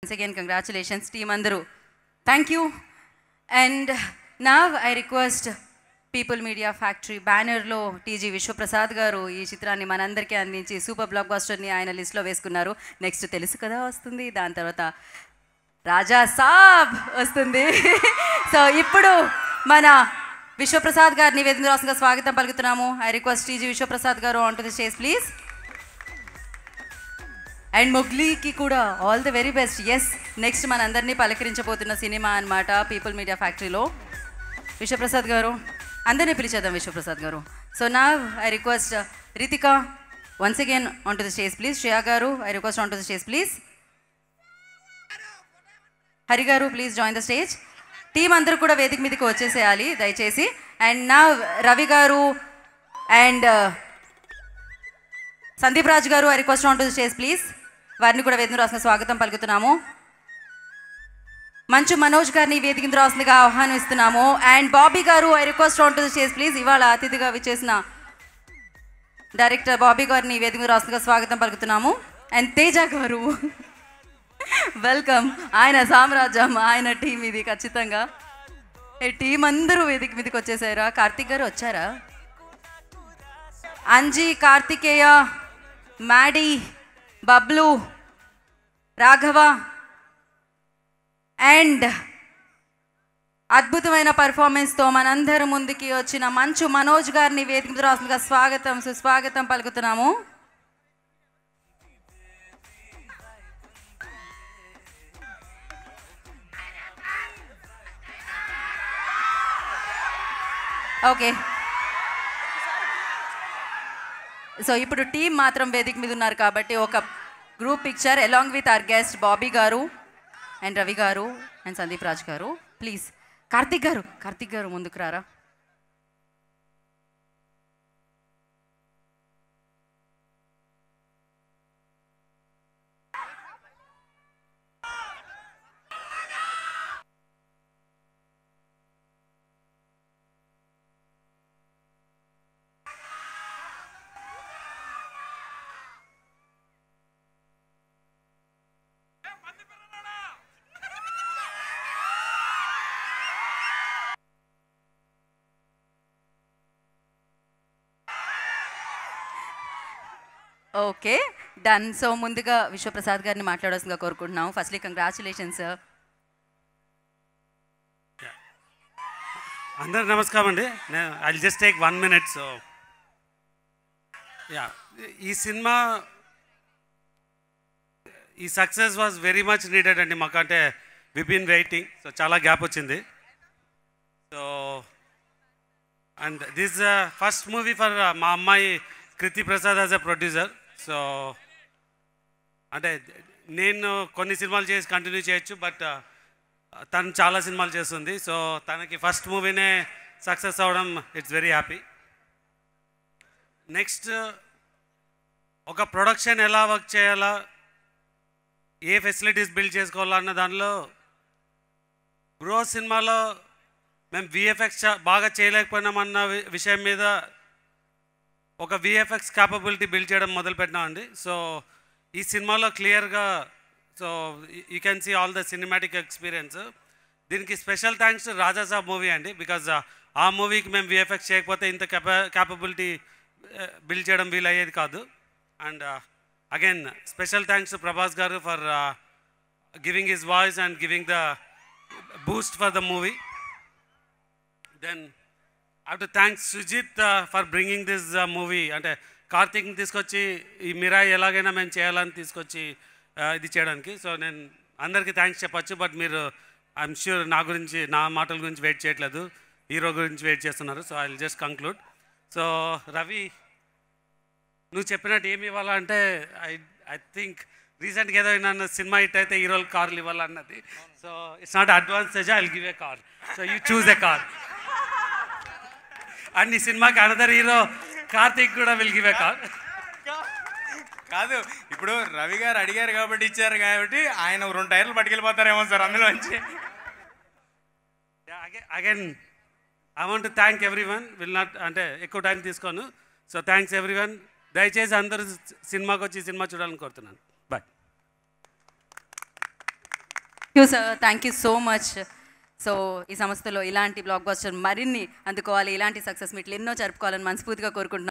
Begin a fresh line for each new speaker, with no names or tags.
Once again, congratulations, team Andaru. Thank you. And now I request People Media Factory banner lo TG Vishwaprasad garu ee chitrani manandariki andinchi super blockbuster ni ayana list lo veskunnaru. Next telusu kada vastundi, dan tarvata Raja Saab vastundi. So ippudu mana Vishwaprasad garni vedindu rasanga swagatam palikutunnamu. I request TG Vishwaprasad garu onto the stage please. And మొగ్లీకి కూడా all the very best. Yes, next మనందరినీ పలకరించబోతున్న సినిమా అనమాట people media ఫ్యాక్టరీలో. విశ్వప్రసాద్ గారు, అందరినీ పిలిచేద్దాం Vishwaprasad garu. So నా I request Ritika once again on to the stage please. Shreya garu I request on to the stage please. Hari garu please join the stage. Team అందరూ కూడా వేదిక మీదకి వచ్చేసేయాలి దయచేసి. అండ్ నా రవి గారు అండ్ సందీప్ రాజ్ గారు I request on to the stage please. వారిని కూడా వేదిక రాసిన స్వాగతం పలుకుతున్నాము. మంచు మనోజ్ గారిని వేదిక రాసిందిగా ఆహ్వానిస్తున్నాము. అండ్ బాబీ గారు I request on to the stage please. ఇవాళ అతిథిగా విచ్చేసిన డైరెక్టర్ బాబీ గారిని వేదిక రాసిందిగా స్వాగతం పలుకుతున్నాము. అండ్ తేజ గారు వెల్కమ్. ఆయన సామ్రాజ్యం, ఆయన టీం ఇది ఖచ్చితంగా. టీం అందరూ వేదిక మీదకి వచ్చేసారా? కార్తిక్ గారు వచ్చారా? అంజీ, కార్తికేయ, మ్యాడీ, బబ్లు, రాఘవ అండ్ అద్భుతమైన పర్ఫార్మెన్స్తో మనందరి ముందుకి వచ్చిన మంచు మనోజ్ గారిని వేదిక రాసుగా స్వాగతం సుస్వాగతం పలుకుతున్నాము. ఓకే, సో ఇప్పుడు టీం మాత్రం వేదిక మీద ఉన్నారు కాబట్టి ఒక group picture along with our guest Bobby గారు అండ్ రవి గారు అండ్ సందీప్ రాజ్ గారు. ప్లీజ్ కార్తిక్ గారు ముందుకు రారా. Okay, done. సో ముందుగా విశ్వప్రసాద్ గారిని మాట్లాడాల్సిందిగా కోరుకుంటున్నాం. Firstly congratulations sir.
అందరు నమస్కారం అండి. I just take 1 minute. So ఈ సినిమా ఈ success was very much needed అండి మాకు. అంటే వి బీన్ వెయిటింగ్. సో చాలా గ్యాప్ వచ్చింది. So and this first movie for మా అమ్మాయి Kriti Prasad as a producer. So అంటే నేను కొన్ని సినిమాలు చేసి కంటిన్యూ చేయొచ్చు, బట్ తను చాలా సినిమాలు చేస్తుంది. సో తనకి ఫస్ట్ మూవీనే సక్సెస్ అవ్వడం ఇట్స్ వెరీ హ్యాపీ. నెక్స్ట్ ఒక ప్రొడక్షన్ ఎలా వర్క్ చేయాలా, ఏ ఫెసిలిటీస్ బిల్డ్ చేసుకోవాలా అన్న దానిలో బ్రో సినిమాలో మేము విఎఫ్ఎక్స్ బాగా చేయలేకపోయినామన్న విషయం మీద ఒక విఎఫ్ఎక్స్ క్యాపబిలిటీ బిల్డ్ చేయడం మొదలుపెట్టినామండి. సో ఈ సినిమాలో క్లియర్గా so you can see all the cinematic experience. దీనికి special thanks to Raja Saab movie అండి. బికాజ్ ఆ మూవీకి మేము విఎఫ్ఎక్స్ చేయకపోతే ఇంత క్యాపబిలిటీ బిల్డ్ చేయడం వీలయ్యేది కాదు. And again special thanks to Prabhas garu for giving his voice and giving the boost for the movie. Then I have to thank Sujit for bringing this movie. అంటే కార్తిక్ని తీసుకొచ్చి ఈ మిరాయి ఎలాగైనా మేము చేయాలని తీసుకొచ్చి ఇది చేయడానికి. సో నేను అందరికీ థ్యాంక్స్ చెప్పచ్చు, బట్ మీరు ఐఎమ్ ష్యూర్ నా మాటల గురించి వెయిట్ చేయట్లేదు, హీరో గురించి వెయిట్ చేస్తున్నారు. So I will just conclude. So Ravi, నువ్వు చెప్పినట్టు ఏమి ఇవ్వాలంటే ఐ థింక్ రీసెంట్గా ఏదో నన్ను సినిమా హిట్ అయితే హీరోలు కార్లు ఇవ్వాలన్నది. So it's not advantage, I will give a car. So you choose a car. And ఈ సినిమాకి అనదర్ హీరో కార్తిక్ కూడా విల్ గివ్ ఏ కార్.
కాదు, ఇప్పుడు రవి గారు అడిగారు కాబట్టి ఇచ్చారు కాబట్టి ఆయన 2 టైర్లు పట్టుకెళ్ళిపోతారేమో సార్ అందులోంచి.
Again I want to thank everyone. Will not అంటే ఎక్కువ టైం తీసుకోను. So thanks everyone. దయచేసి అందరూ సినిమాకి వచ్చి సినిమా చూడాలని కోరుతున్నాను. Bye.
Sir, thank you so much. So ఈ సంస్థలో ఇలాంటి బ్లాక్ బస్టర్ మరిన్ని అందుకోవాలి, ఇలాంటి సక్సెస్ మీట్లు ఎన్నో జరుపుకోవాలని మనస్ఫూర్తిగా కోరుకుంటున్నాను.